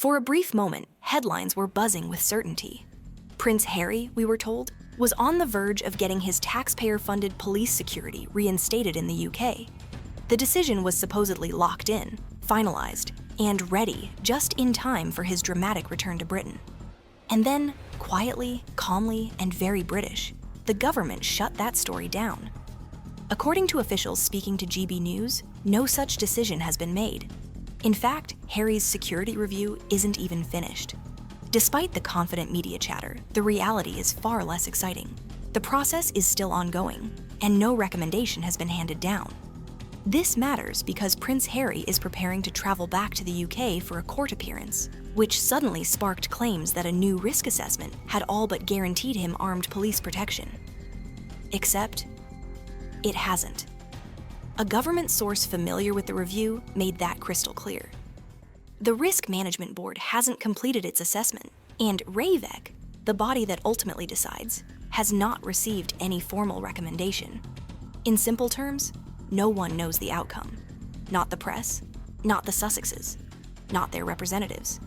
For a brief moment, headlines were buzzing with certainty. Prince Harry, we were told, was on the verge of getting his taxpayer-funded police security reinstated in the UK. The decision was supposedly locked in, finalized, and ready just in time for his dramatic return to Britain. And then, quietly, calmly, and very British, the government shut that story down. According to officials speaking to GB News, no such decision has been made. In fact, Harry's security review isn't even finished. Despite the confident media chatter, the reality is far less exciting. The process is still ongoing, and no recommendation has been handed down. This matters because Prince Harry is preparing to travel back to the UK for a court appearance, which suddenly sparked claims that a new risk assessment had all but guaranteed him armed police protection. Except, it hasn't. A government source familiar with the review made that crystal clear. The Risk Management Board hasn't completed its assessment, and RAVEC, the body that ultimately decides, has not received any formal recommendation. In simple terms, no one knows the outcome. Not the press, not the Sussexes, not their representatives.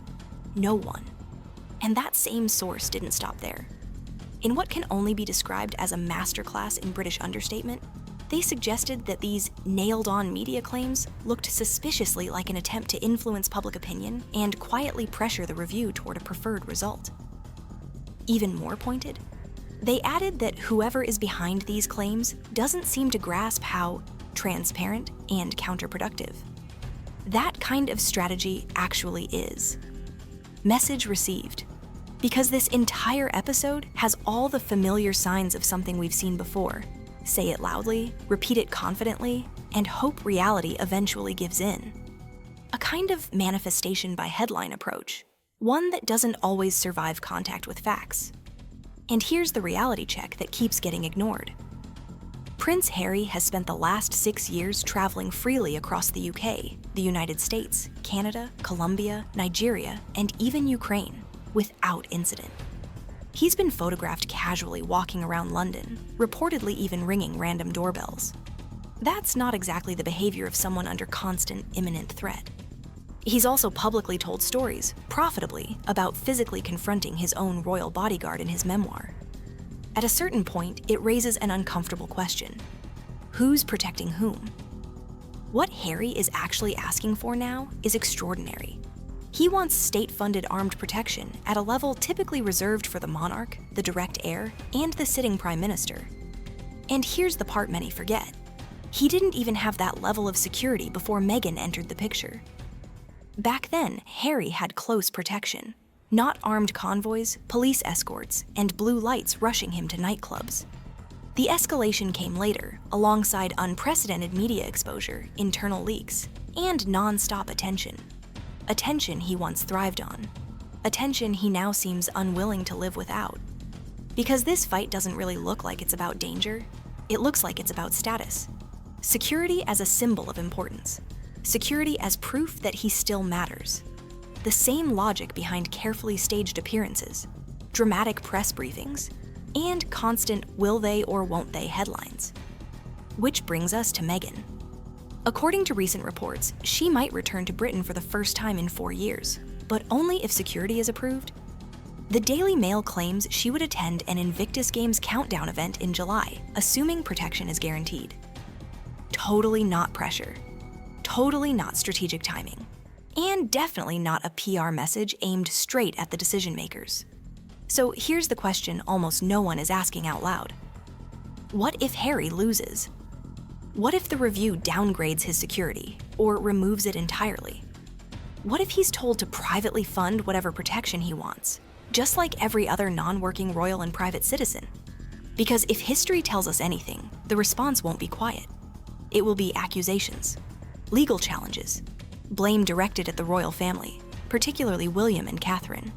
No one. And that same source didn't stop there. In what can only be described as a masterclass in British understatement, they suggested that these nailed-on media claims looked suspiciously like an attempt to influence public opinion and quietly pressure the review toward a preferred result. Even more pointed, they added that whoever is behind these claims doesn't seem to grasp how transparent and counterproductive that kind of strategy actually is. Message received. Because this entire episode has all the familiar signs of something we've seen before. Say it loudly, repeat it confidently, and hope reality eventually gives in. A kind of manifestation by headline approach, one that doesn't always survive contact with facts. And here's the reality check that keeps getting ignored. Prince Harry has spent the last 6 years traveling freely across the UK, the United States, Canada, Colombia, Nigeria, and even Ukraine, without incident. He's been photographed casually walking around London, reportedly even ringing random doorbells. That's not exactly the behavior of someone under constant, imminent threat. He's also publicly told stories, profitably, about physically confronting his own royal bodyguard in his memoir. At a certain point, it raises an uncomfortable question. Who's protecting whom? What Harry is actually asking for now is extraordinary. He wants state-funded armed protection at a level typically reserved for the monarch, the direct heir, and the sitting prime minister. And here's the part many forget. He didn't even have that level of security before Meghan entered the picture. Back then, Harry had close protection, not armed convoys, police escorts, and blue lights rushing him to nightclubs. The escalation came later, alongside unprecedented media exposure, internal leaks, and non-stop attention. Attention he once thrived on. Attention he now seems unwilling to live without. Because this fight doesn't really look like it's about danger, it looks like it's about status. Security as a symbol of importance. Security as proof that he still matters. The same logic behind carefully staged appearances, dramatic press briefings, and constant will they or won't they headlines. Which brings us to Meghan. According to recent reports, she might return to Britain for the first time in 4 years, but only if security is approved. The Daily Mail claims she would attend an Invictus Games countdown event in July, assuming protection is guaranteed. Totally not pressure. Totally not strategic timing. And definitely not a PR message aimed straight at the decision makers. So here's the question almost no one is asking out loud. What if Harry loses? What if the review downgrades his security or removes it entirely? What if he's told to privately fund whatever protection he wants, just like every other non-working royal and private citizen? Because if history tells us anything, the response won't be quiet. It will be accusations, legal challenges, blame directed at the royal family, particularly William and Catherine,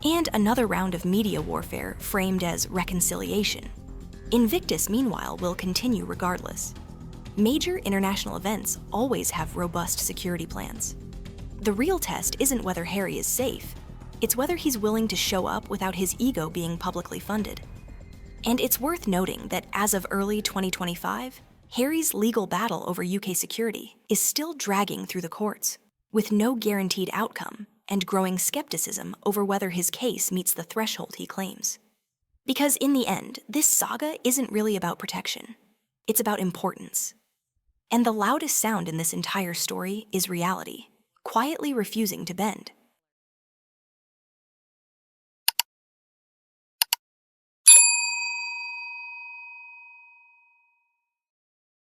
and another round of media warfare framed as reconciliation. Invictus, meanwhile, will continue regardless. Major international events always have robust security plans. The real test isn't whether Harry is safe, it's whether he's willing to show up without his ego being publicly funded. And it's worth noting that as of early 2025, Harry's legal battle over UK security is still dragging through the courts, with no guaranteed outcome, and growing skepticism over whether his case meets the threshold he claims. Because in the end, this saga isn't really about protection. It's about importance. And the loudest sound in this entire story is reality, quietly refusing to bend.